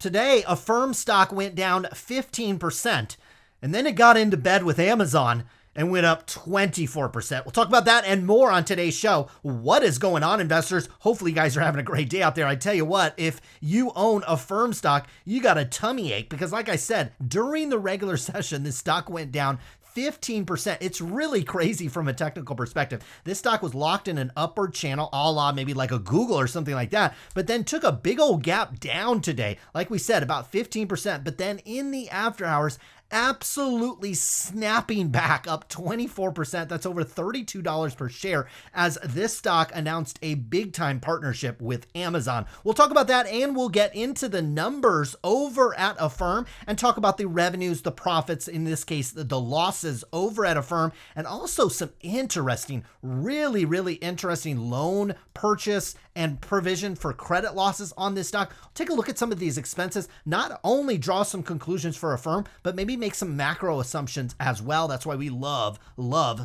Today, Affirm stock went down 15%, and then it got into bed with Amazon and went up 24%. We'll talk about that and more on today's show. What is going on, investors? Hopefully you guys are having a great day out there. I tell you what, if you own Affirm stock, you got a tummy ache because like I said, during the regular session, this stock went down 15%. It's really crazy from a technical perspective. This stock was locked in an upward channel, a la maybe like a Google or something like that, but then took a big old gap down today. Like we said, about 15%, but then in the after hours, absolutely snapping back up 24%. That's over $32 per share as this stock announced a big time partnership with Amazon. We'll talk about that and we'll get into the numbers over at Affirm and talk about the revenues, the profits, in this case, the losses over at Affirm, and also some interesting, really interesting loan purchase and provision for credit losses on this stock. Take a look at some of these expenses, not only draw some conclusions for Affirm, but maybe make some macro assumptions as well. That's why we love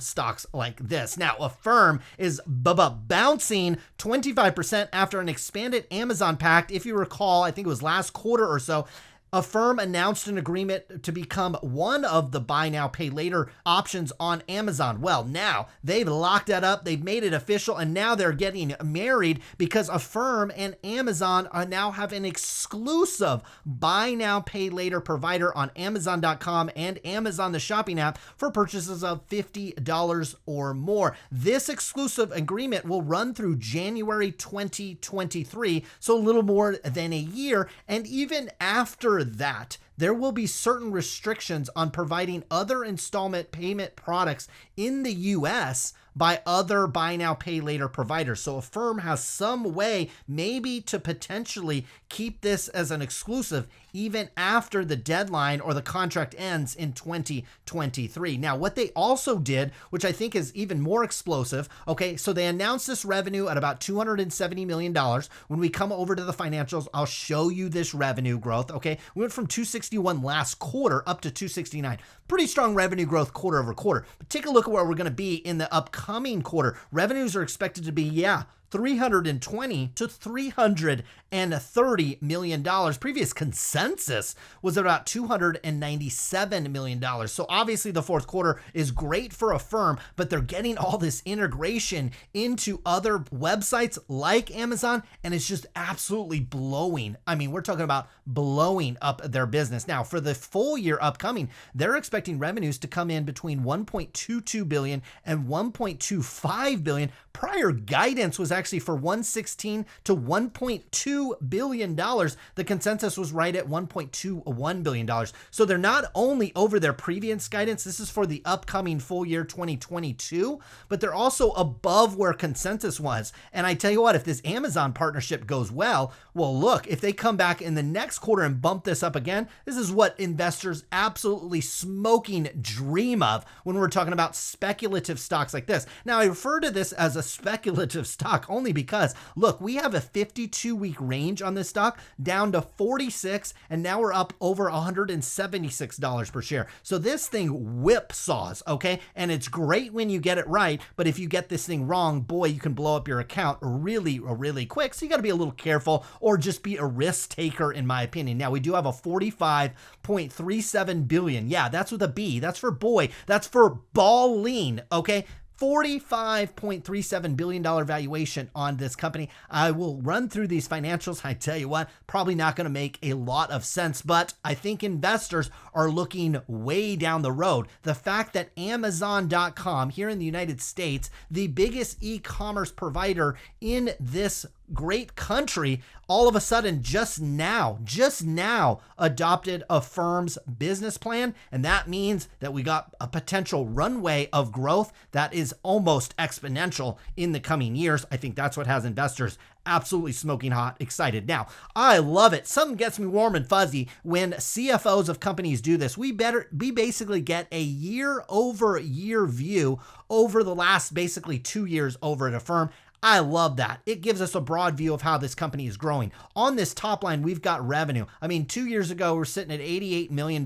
stocks like this. Now, Affirm is bouncing 25% after an expanded Amazon pact. If you recall, I think it was last quarter or so, Affirm announced an agreement to become one of the buy now, pay later options on Amazon. Well, now they've locked that up. They've made it official, and now they're getting married because Affirm and Amazon are now have an exclusive buy now, pay later provider on Amazon.com and Amazon, the shopping app, for purchases of $50 or more. This exclusive agreement will run through January 2023, so a little more than a year. And even after that, there will be certain restrictions on providing other installment payment products in the US by other buy now, pay later providers. So Affirm has some way maybe to potentially keep this as an exclusive even after the deadline or the contract ends in 2023. Now, what they also did, which I think is even more explosive, okay, so they announced this revenue at about $270 million. When we come over to the financials, I'll show you this revenue growth, okay? We went from 261 last quarter up to 269. Pretty strong revenue growth quarter over quarter. But take a look at where we're going to be in the upcoming quarter. Revenues are expected to be, $320 to $330 million. Previous consensus was about $297 million. So obviously the fourth quarter is great for Affirm, but they're getting all this integration into other websites like Amazon, and it's just absolutely blowing. I mean, we're talking about blowing up their business. Now, for the full year upcoming, they're expecting revenues to come in between $1.22 billion and $1.25 billion. Prior guidance was actually for $116 to $1.2 billion. The consensus was right at $1.21 billion. So they're not only over their previous guidance, this is for the upcoming full year 2022, but they're also above where consensus was. And I tell you what, if this Amazon partnership goes well, look, if they come back in the next quarter and bump this up again, this is what investors absolutely smoking dream of when we're talking about speculative stocks like this. Now, I refer to this as a speculative stock only because, look, we have a 52-week range on this stock down to 46, and now we're up over $176 per share. So this thing whipsaws, okay? And it's great when you get it right, but if you get this thing wrong, boy, you can blow up your account really quick. So you got to be a little careful or just be a risk taker, in my opinion. Now, we do have a $45.37 billion. Yeah, that's with a B. That's for boy. That's for balling, okay? $45.37 billion valuation on this company. I will run through these financials. I tell you what, probably not going to make a lot of sense, but I think investors are looking way down the road. The fact that Amazon.com here in the United States, the biggest e-commerce provider in this great country, all of a sudden just now adopted Affirm's business plan. And that means that we got a potential runway of growth that is almost exponential in the coming years. I think that's what has investors absolutely smoking hot, excited. Now, I love it. Something gets me warm and fuzzy when CFOs of companies do this. We basically get a year-over-year view over the last basically 2 years over at Affirm. I love that. It gives us a broad view of how this company is growing. On this top line, we've got revenue. I mean, 2 years ago, we're sitting at $88 million.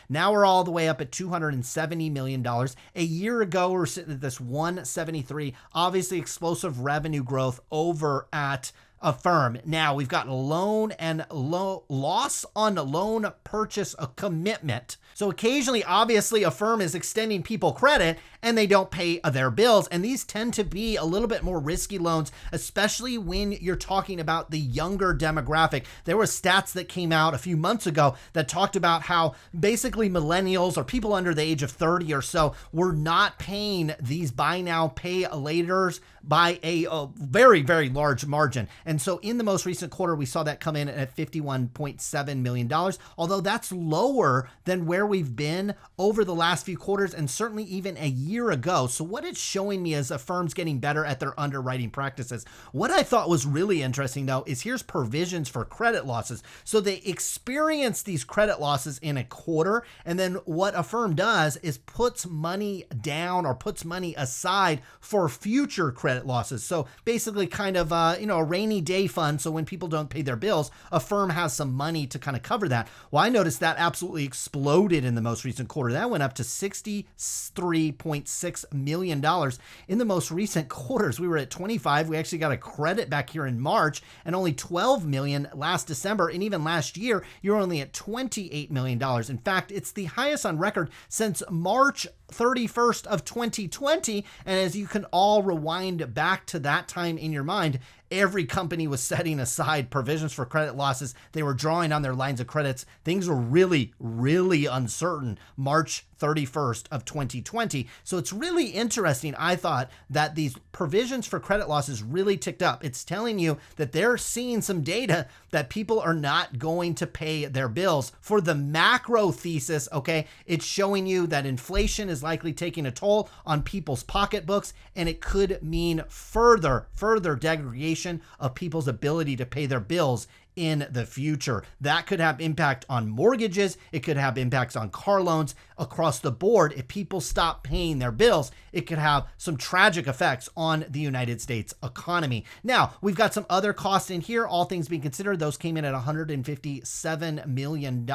Now we're all the way up at $270 million. A year ago, we're sitting at this $173. Obviously, explosive revenue growth over at Affirm. Now we've got loan and loss on loan purchase a commitment. So occasionally, obviously, Affirm is extending people credit and they don't pay their bills. And these tend to be a little bit more risky loans, especially when you're talking about the younger demographic. There were stats that came out a few months ago that talked about how basically millennials or people under the age of 30 or so were not paying these buy now, pay laters by a very, very large margin. And so in the most recent quarter, we saw that come in at $51.7 million, although that's lower than where we've been over the last few quarters and certainly even a year ago. So what it's showing me is Affirm's getting better at their underwriting practices. What I thought was really interesting though is here's provisions for credit losses. So they experience these credit losses in a quarter, and then what Affirm does is puts money down or puts money aside for future credit losses. So basically kind of a rainy day fund. So when people don't pay their bills, Affirm has some money to kind of cover that. Well, I noticed that absolutely exploded in the most recent quarter. That went up to $63.6 million in the most recent quarters. We were at 25. We actually got a credit back here in March and only 12 million last December. And even last year, you're only at $28 million. In fact, it's the highest on record since March 31st of 2020. And as you can all rewind back to that time in your mind, every company was setting aside provisions for credit losses. They were drawing on their lines of credits. Things were really, really uncertain March 31st of 2020. So it's really interesting, I thought, that these provisions for credit losses really ticked up. It's telling you that they're seeing some data that people are not going to pay their bills. For the macro thesis, okay, it's showing you that inflation is likely taking a toll on people's pocketbooks, and it could mean further degradation of people's ability to pay their bills in the future. That could have impact on mortgages. It could have impacts on car loans across the board. If people stop paying their bills, it could have some tragic effects on the United States economy. Now, we've got some other costs in here. All things being considered, those came in at $157 million.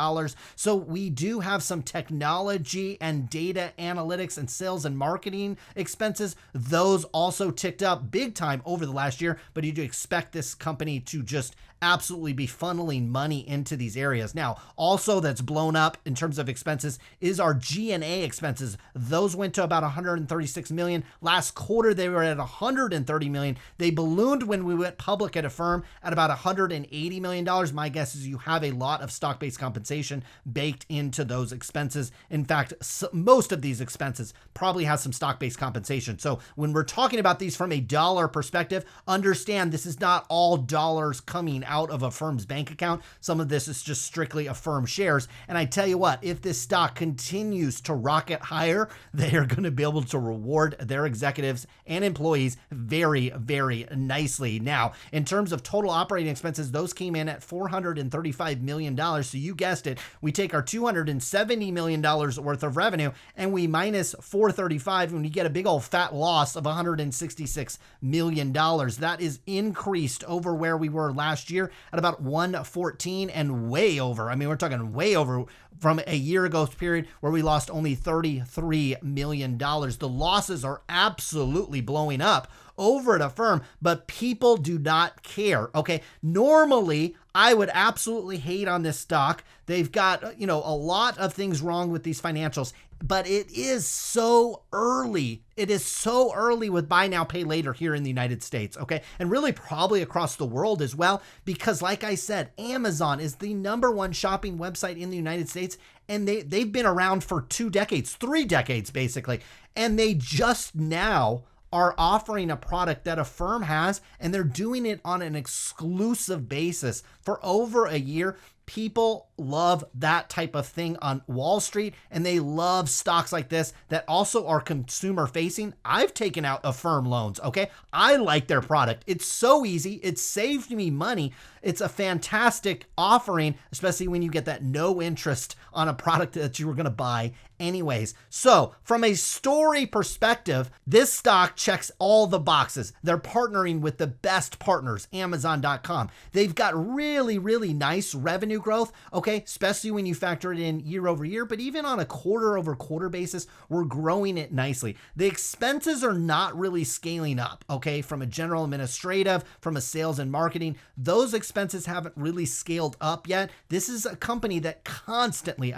So we do have some technology and data analytics and sales and marketing expenses. Those also ticked up big time over the last year, but you do expect this company to just absolutely be funneling money into these areas. Now, also that's blown up in terms of expenses is our G&A expenses. Those went to about $136 million. Last quarter, they were at $130 million. They ballooned when we went public at Affirm at about $180 million. My guess is you have a lot of stock-based compensation baked into those expenses. In fact, most of these expenses probably has some stock-based compensation. So when we're talking about these from a dollar perspective, understand this is not all dollars coming out of Affirm's bank account. Some of this is just strictly Affirm shares. And I tell you what, if this stock continues to rocket higher, they are going to be able to reward their executives and employees very, very nicely. Now, in terms of total operating expenses, those came in at $435 million. So you guessed it, we take our $270 million worth of revenue and we minus 435 and we get a big old fat loss of $166 million. That is increased over where we were last year at about 114 and way over. I mean, we're talking way over from a year ago period where we lost only $33 million. The losses are absolutely blowing up over at Affirm, but people do not care. Okay. Normally, I would absolutely hate on this stock. They've got, a lot of things wrong with these financials, but it is so early. It is so early with buy now, pay later here in the United States. Okay. And really probably across the world as well, because like I said, Amazon is the #1 shopping website in the United States. And they've been around for 3 decades, basically. And they just now are offering a product that Affirm has, and they're doing it on an exclusive basis for over a year. People love that type of thing on Wall Street, and they love stocks like this that also are consumer facing. I've taken out Affirm loans, okay? I like their product. It's so easy. It saved me money. It's a fantastic offering, especially when you get that no interest on a product that you were going to buy anyways. So from a story perspective, this stock checks all the boxes. They're partnering with the best partners, Amazon.com. They've got really, really nice revenue growth, okay, especially when you factor it in year over year, but even on a quarter over quarter basis, we're growing it nicely. The expenses are not really scaling up, okay, from a general administrative, from a sales and marketing. Those expenses haven't really scaled up yet. This is a company that constantly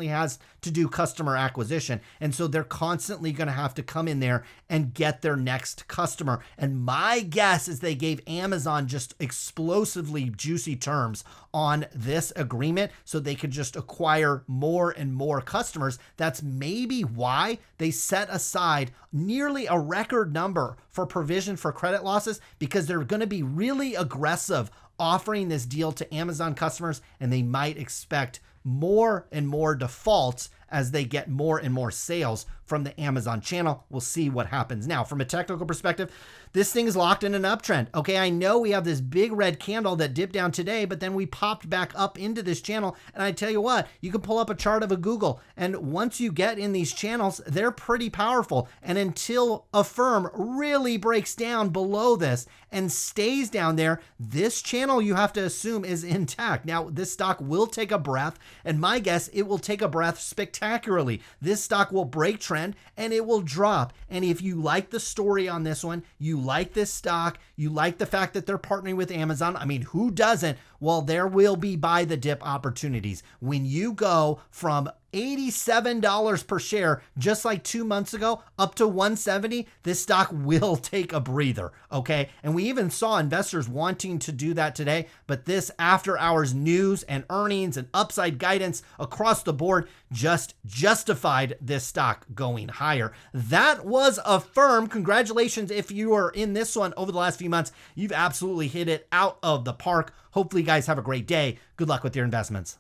has to do customer acquisition. And so they're constantly going to have to come in there and get their next customer. And my guess is they gave Amazon just explosively juicy terms on this agreement so they could just acquire more and more customers. That's maybe why they set aside nearly a record number for provision for credit losses, because they're going to be really aggressive offering this deal to Amazon customers, and they might expect more and more defaults as they get more and more sales from the Amazon channel. We'll see what happens. Now, from a technical perspective, this thing is locked in an uptrend. Okay, I know we have this big red candle that dipped down today, but then we popped back up into this channel. And I tell you what, you can pull up a chart of a Google, and once you get in these channels, they're pretty powerful. And until Affirm really breaks down below this and stays down there, this channel you have to assume is intact. Now, this stock will take a breath, and my guess, it will take a breath spectacularly. This stock will break trend and it will drop. And if you like the story on this one, you like this stock, you like the fact that they're partnering with Amazon, I mean, who doesn't? Well, there will be buy the dip opportunities. When you go from $87 per share, just like 2 months ago, up to $170, this stock will take a breather, okay? And we even saw investors wanting to do that today, but this after hours news and earnings and upside guidance across the board just justified this stock going higher. That was Affirm. Congratulations if you are in this one over the last few months. You've absolutely hit it out of the park. Hopefully you guys have a great day. Good luck with your investments.